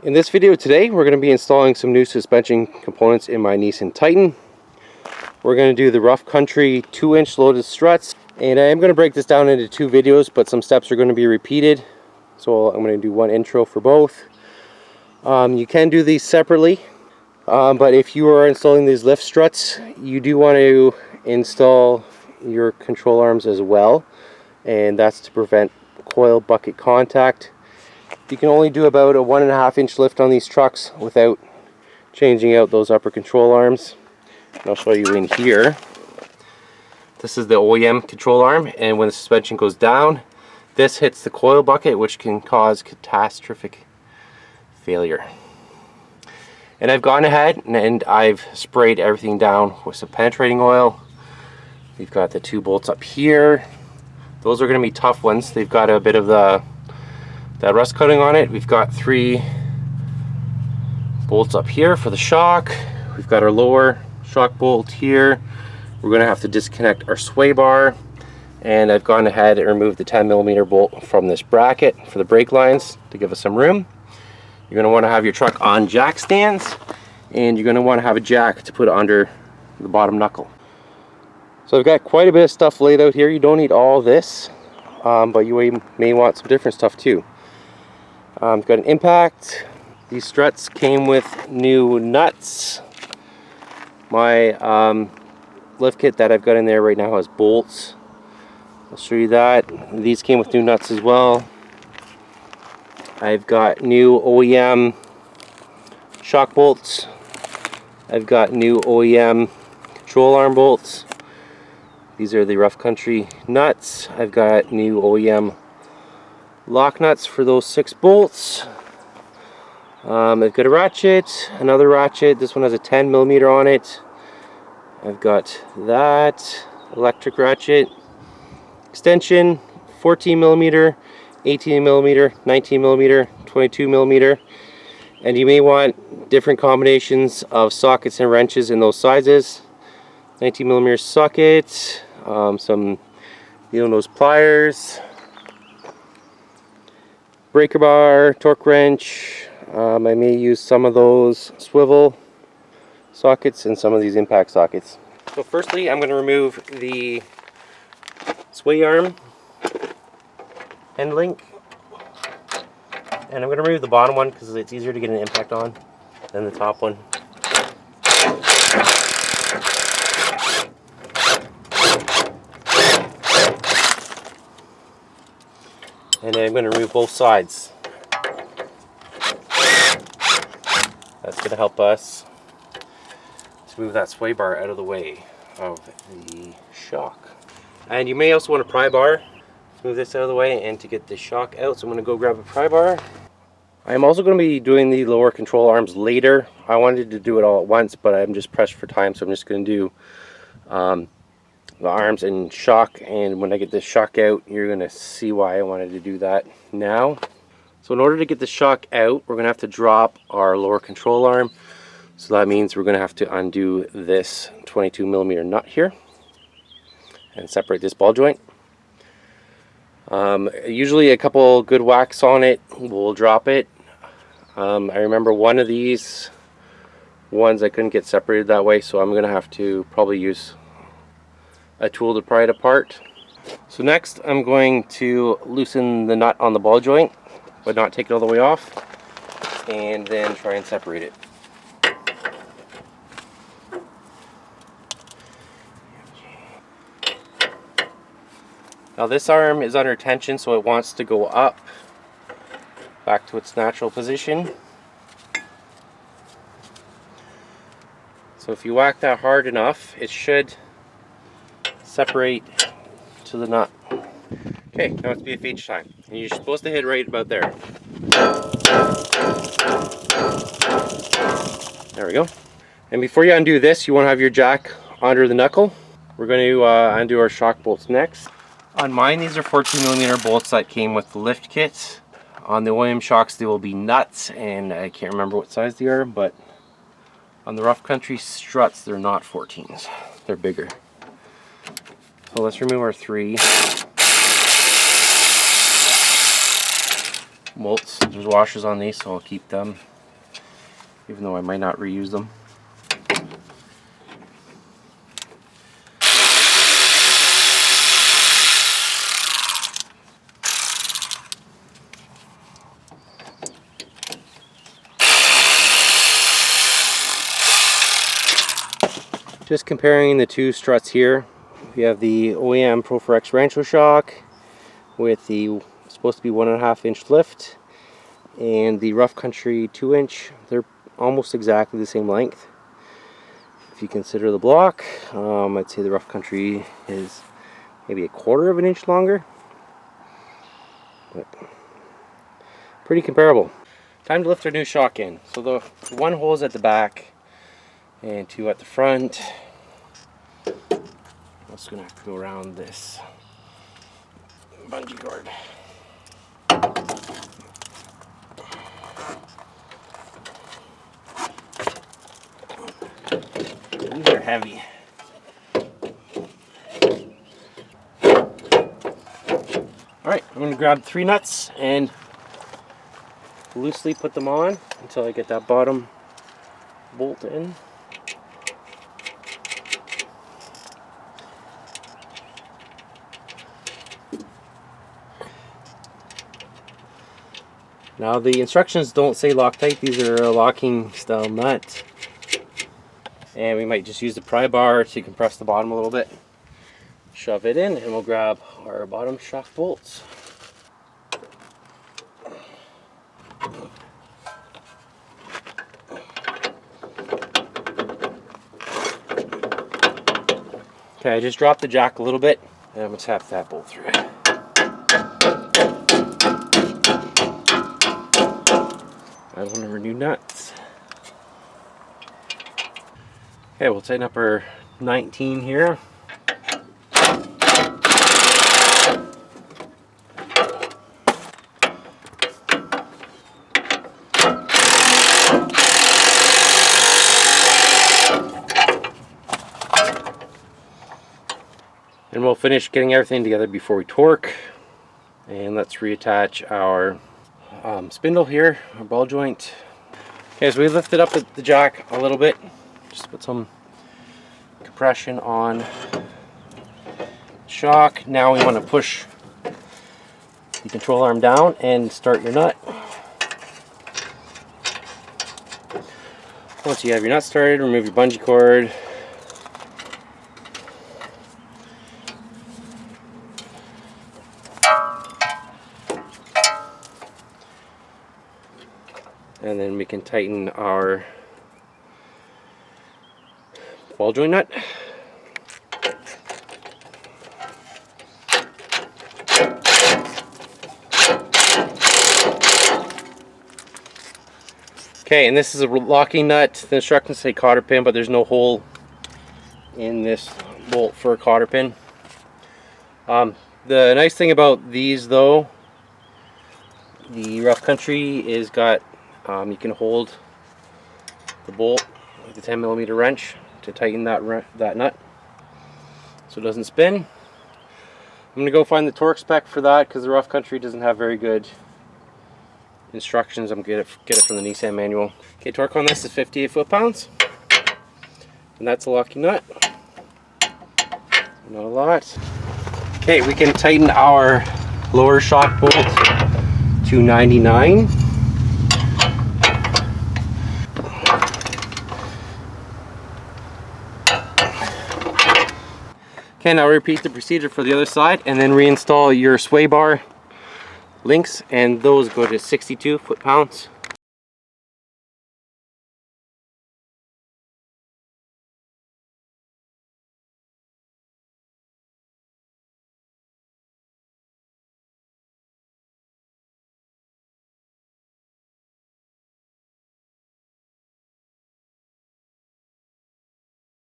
In this video today, we're going to be installing some new suspension components in my Nissan Titan. We're going to do the rough country 2-inch loaded struts, and I am going to break this down into 2 videos, but some steps are going to be repeated. So I'm going to do one intro for both. You can do these separately, but if you are installing these lift struts, you do want to install your control arms as well, and that's to prevent coil bucket contact. You can only do about a 1.5-inch lift on these trucks without changing out those upper control arms. And I'll show you in here. This is the OEM control arm, and when the suspension goes down, this hits the coil bucket, which can cause catastrophic failure. And I've gone ahead and I've sprayed everything down with some penetrating oil. We've got the 2 bolts up here. Those are going to be tough ones. They've got a bit of that rust coating on it. We've got 3 bolts up here for the shock. We've got our lower shock bolt here. We're going to have to disconnect our sway bar, and I've gone ahead and removed the 10mm bolt from this bracket for the brake lines to give us some room. You're going to want to have your truck on jack stands, and you're going to want to have a jack to put under the bottom knuckle. So I've got quite a bit of stuff laid out here. You don't need all this, but you may want some different stuff too. I've got an impact. These struts came with new nuts. My lift kit that I've got in there right now has bolts. I'll show you that. These came with new nuts as well. I've got new OEM shock bolts. I've got new OEM control arm bolts. These are the rough country nuts. I've got new OEM lock nuts for those 6 bolts. I've got a ratchet, another ratchet. This one has a 10mm on it. I've got that electric ratchet, extension, 14mm, 18mm, 19mm, 22mm, and you may want different combinations of sockets and wrenches in those sizes. 19mm socket, some needle nose pliers, breaker bar, torque wrench. I may use some of those swivel sockets and some of these impact sockets. So firstly, I'm going to remove the sway arm end link, and I'm going to remove the bottom one because it's easier to get an impact on than the top one. And then I'm going to remove both sides. That's going to help us to move that sway bar out of the way of the shock. And you may also want a pry bar to move this out of the way and to get the shock out. So I'm going to go grab a pry bar. I'm also going to be doing the lower control arms later. I wanted to do it all at once, but I'm just pressed for time, so I'm just going to do the arms and shock, and when I get this shock out, you're going to see why I wanted to do that now. So in order to get the shock out, we're going to have to drop our lower control arm. So that means we're going to have to undo this 22mm nut here and separate this ball joint. Usually a couple good whacks on it will drop it. I remember one of these ones I couldn't get separated that way, so I'm going to have to probably use a tool to pry it apart. So next I'm going to loosen the nut on the ball joint, but not take it all the way off, and then try and separate it. Now this arm is under tension, so it wants to go up back to its natural position. So if you whack that hard enough, it should separate to the nut. Okay, now it's BFH time. And you're supposed to hit right about there. There we go. And before you undo this, you want to have your jack under the knuckle. We're going to undo our shock bolts next. On mine, these are 14mm bolts that came with the lift kit. On the OEM shocks, they will be nuts, and I can't remember what size they are, but on the rough country struts, they're not 14s. They're bigger. So let's remove our 3. bolts. There's washers on these, so I'll keep them, even though I might not reuse them. Just comparing the two struts here, we have the OEM Pro 4X Rancho shock with the supposed to be 1.5 inch lift, and the Rough Country 2 inch. They're almost exactly the same length. If you consider the block, I'd say the Rough Country is maybe 1/4 inch longer, but pretty comparable. Time to lift our new shock in. So the one hole is at the back and 2 at the front. I'm just gonna have to go around this bungee cord. These are heavy. Alright, I'm gonna grab 3 nuts and loosely put them on until I get that bottom bolt in. Now the instructions don't say Loctite, these are a locking style nut. And we might just use the pry bar to compress the bottom a little bit. Shove it in and we'll grab our bottom shock bolts. Okay, I just dropped the jack a little bit and I'm going to tap that bolt through it. Add one of our new nuts. Okay, we'll tighten up our 19 here. And we'll finish getting everything together before we torque. And let's reattach our spindle here, our ball joint. Okay, so we lifted up the jack a little bit. Just put some compression on shock. Now we want to push the control arm down and start your nut. Once you have your nut started, remove your bungee cord. And then we can tighten our ball joint nut. Okay, and this is a locking nut. The instructions say cotter pin, but there's no hole in this bolt for a cotter pin. The nice thing about these though, the Rough Country is got you can hold the bolt with a 10mm wrench to tighten that nut so it doesn't spin. I'm going to go find the torque spec for that because the Rough Country doesn't have very good instructions. I'm going to get it from the Nissan manual. Okay, torque on this is 58 foot-pounds, and that's a locking nut. Not a lot. Okay, we can tighten our lower shock bolt to 99. Okay, now repeat the procedure for the other side and then reinstall your sway bar links, and those go to 62 foot-pounds.